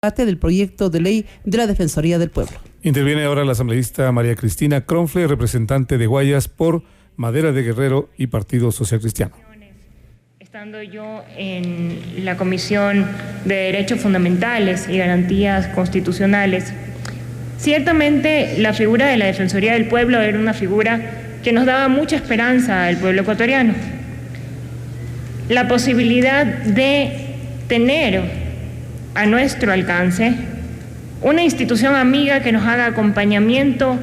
debate del proyecto de ley de la Defensoría del Pueblo. Interviene ahora la asambleísta María Cristina Cronfle, representante de Guayas por Madera de Guerrero y Partido Social Cristiano. Estando yo en la Comisión de Derechos Fundamentales y Garantías Constitucionales, ciertamente la figura de la Defensoría del Pueblo era una figura que nos daba mucha esperanza al pueblo ecuatoriano. La posibilidad de tener a nuestro alcance una institución amiga que nos haga acompañamiento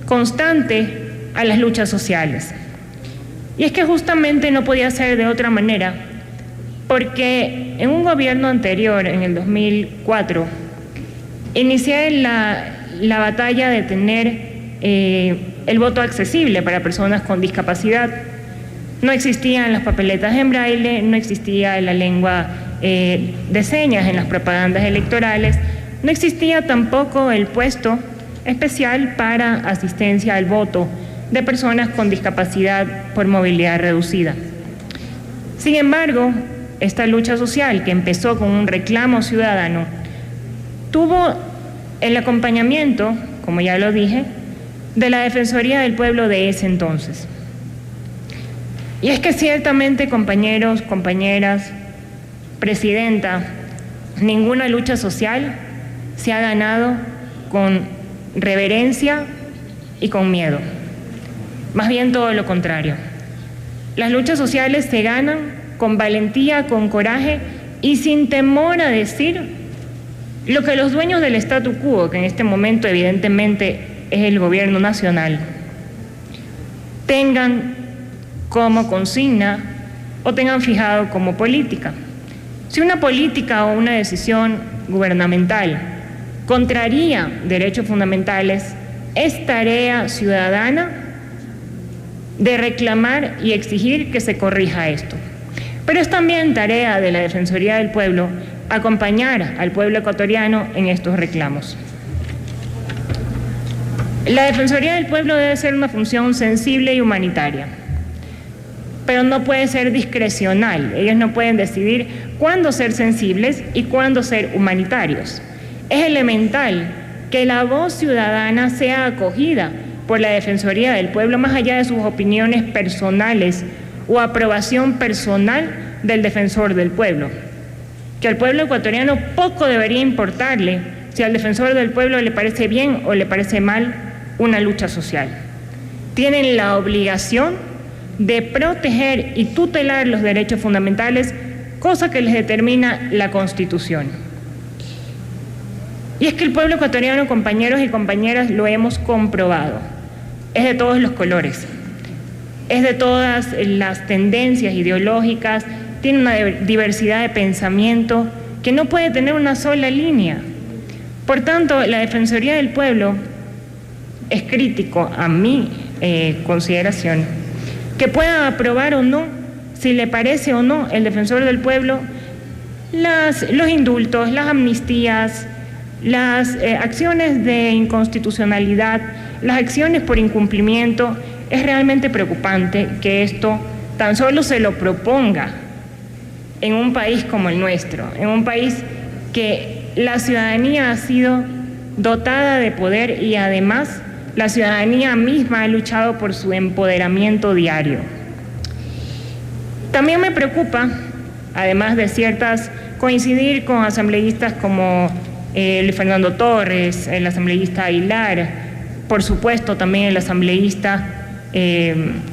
constante a las luchas sociales. Y es que justamente no podía ser de otra manera, porque en un gobierno anterior, en el 2004, inicié la batalla de tener el voto accesible para personas con discapacidad. No existían las papeletas en braille, no existía la lengua de señas en las propagandas electorales, no existía tampoco el puesto especial para asistencia al voto de personas con discapacidad por movilidad reducida. Sin embargo, esta lucha social, que empezó con un reclamo ciudadano, tuvo el acompañamiento, como ya lo dije, de la Defensoría del Pueblo de ese entonces. Y es que ciertamente, compañeros, compañeras, presidenta, ninguna lucha social se ha ganado con reverencia y con miedo. Más bien todo lo contrario. Las luchas sociales se ganan con valentía, con coraje y sin temor a decir lo que los dueños del statu quo, que en este momento evidentemente es el gobierno nacional, tengan como consigna o tengan fijado como política. Si una política o una decisión gubernamental contraría derechos fundamentales, es tarea ciudadana de reclamar y exigir que se corrija esto. Pero es también tarea de la Defensoría del Pueblo acompañar al pueblo ecuatoriano en estos reclamos. La Defensoría del Pueblo debe ser una función sensible y humanitaria, pero no puede ser discrecional. Ellos no pueden decidir cuándo ser sensibles y cuándo ser humanitarios. Es elemental que la voz ciudadana sea acogida por la Defensoría del Pueblo, más allá de sus opiniones personales o aprobación personal del defensor del pueblo. Que al pueblo ecuatoriano poco debería importarle si al defensor del pueblo le parece bien o le parece mal una lucha social. Tienen la obligación de proteger y tutelar los derechos fundamentales, cosa que les determina la Constitución. Y es que el pueblo ecuatoriano, compañeros y compañeras, lo hemos comprobado. Es de todos los colores, es de todas las tendencias ideológicas, tiene una diversidad de pensamiento que no puede tener una sola línea. Por tanto, la Defensoría del Pueblo es crítico, a mi consideración, que pueda aprobar o no, si le parece o no, el defensor del pueblo, los indultos, las amnistías, las acciones de inconstitucionalidad, las acciones por incumplimiento. Es realmente preocupante que esto tan solo se lo proponga en un país como el nuestro, en un país que la ciudadanía ha sido dotada de poder y además la ciudadanía misma ha luchado por su empoderamiento diario. También me preocupa, además de coincidir con asambleístas como Fernando Torres, el asambleísta Aguilar, por supuesto también el asambleísta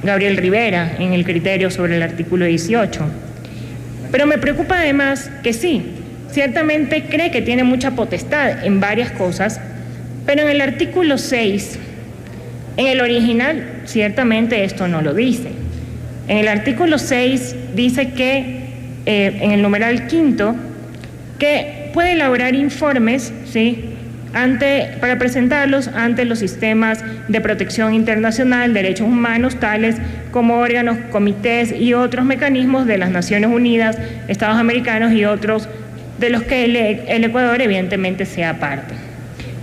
Gabriel Rivera en el criterio sobre el artículo 18. Pero me preocupa además que sí, ciertamente cree que tiene mucha potestad en varias cosas, pero en el artículo 6, en el original, ciertamente esto no lo dice. En el artículo 6 dice que, en el numeral 5, que puede elaborar informes, ¿sí?, para presentarlos ante los sistemas de protección internacional, derechos humanos, tales como órganos, comités y otros mecanismos de las Naciones Unidas, Estados americanos y otros de los que el Ecuador evidentemente sea parte.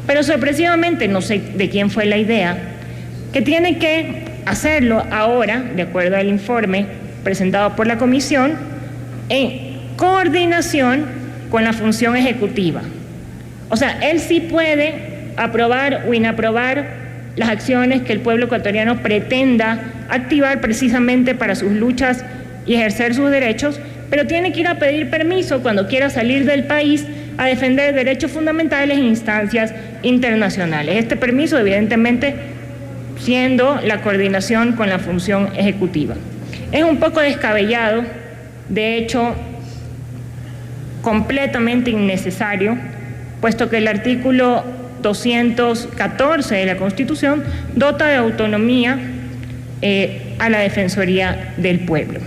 Pero sorpresivamente, no sé de quién fue la idea, que tiene que hacerlo ahora, de acuerdo al informe presentado por la Comisión, en coordinación con la función ejecutiva. O sea, él sí puede aprobar o inaprobar las acciones que el pueblo ecuatoriano pretenda activar precisamente para sus luchas y ejercer sus derechos, pero tiene que ir a pedir permiso cuando quiera salir del país a defender derechos fundamentales en instancias internacionales. Este permiso, evidentemente, siendo la coordinación con la función ejecutiva. Es un poco descabellado, de hecho, completamente innecesario, puesto que el artículo 214 de la Constitución dota de autonomía a la Defensoría del Pueblo.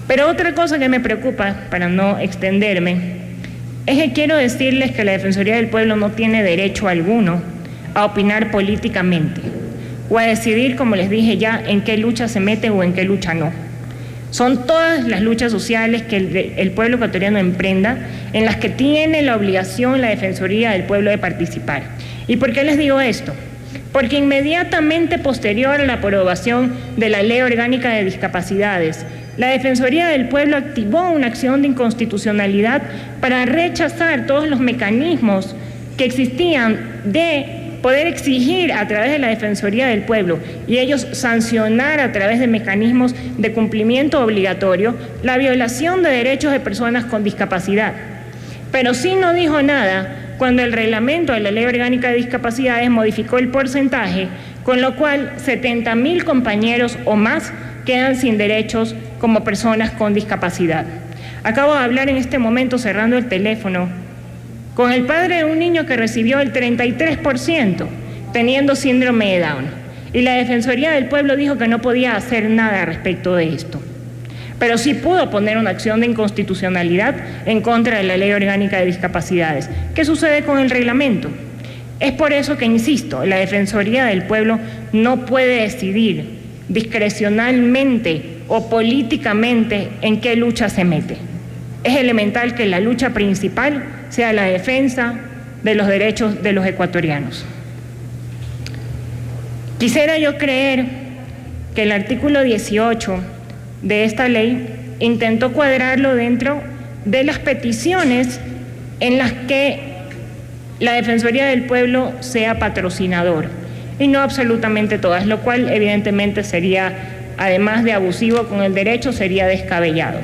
Pero otra cosa que me preocupa, para no extenderme, es que quiero decirles que la Defensoría del Pueblo no tiene derecho alguno a opinar políticamente o a decidir, como les dije ya, en qué lucha se mete o en qué lucha no. Son todas las luchas sociales que el pueblo ecuatoriano emprenda en las que tiene la obligación la Defensoría del Pueblo de participar. ¿Y por qué les digo esto? Porque inmediatamente posterior a la aprobación de la Ley Orgánica de Discapacidades, la Defensoría del Pueblo activó una acción de inconstitucionalidad para rechazar todos los mecanismos que existían de poder exigir a través de la Defensoría del Pueblo y ellos sancionar a través de mecanismos de cumplimiento obligatorio la violación de derechos de personas con discapacidad. Pero sí no dijo nada cuando el reglamento de la Ley Orgánica de Discapacidades modificó el porcentaje, con lo cual 70.000 compañeros o más quedan sin derechos como personas con discapacidad. Acabo de hablar en este momento, cerrando el teléfono, con el padre de un niño que recibió el 33% teniendo síndrome de Down. Y la Defensoría del Pueblo dijo que no podía hacer nada respecto de esto. Pero sí pudo poner una acción de inconstitucionalidad en contra de la Ley Orgánica de Discapacidades. ¿Qué sucede con el reglamento? Es por eso que, insisto, la Defensoría del Pueblo no puede decidir discrecionalmente o políticamente en qué lucha se mete. Es elemental que la lucha principal sea la defensa de los derechos de los ecuatorianos. Quisiera yo creer que el artículo 18 de esta ley intentó cuadrarlo dentro de las peticiones en las que la Defensoría del Pueblo sea patrocinador, y no absolutamente todas, lo cual evidentemente sería, además de abusivo con el derecho, sería descabellado.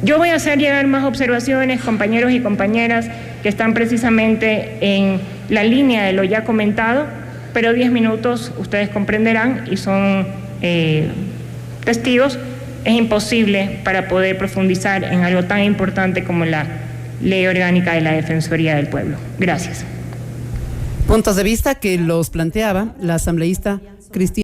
Yo voy a hacer llegar más observaciones, compañeros y compañeras, que están precisamente en la línea de lo ya comentado, pero 10 minutos, ustedes comprenderán, y son testigos, es imposible para poder profundizar en algo tan importante como la Ley Orgánica de la Defensoría del Pueblo. Gracias. Puntos de vista que los planteaba la asambleísta Cristina.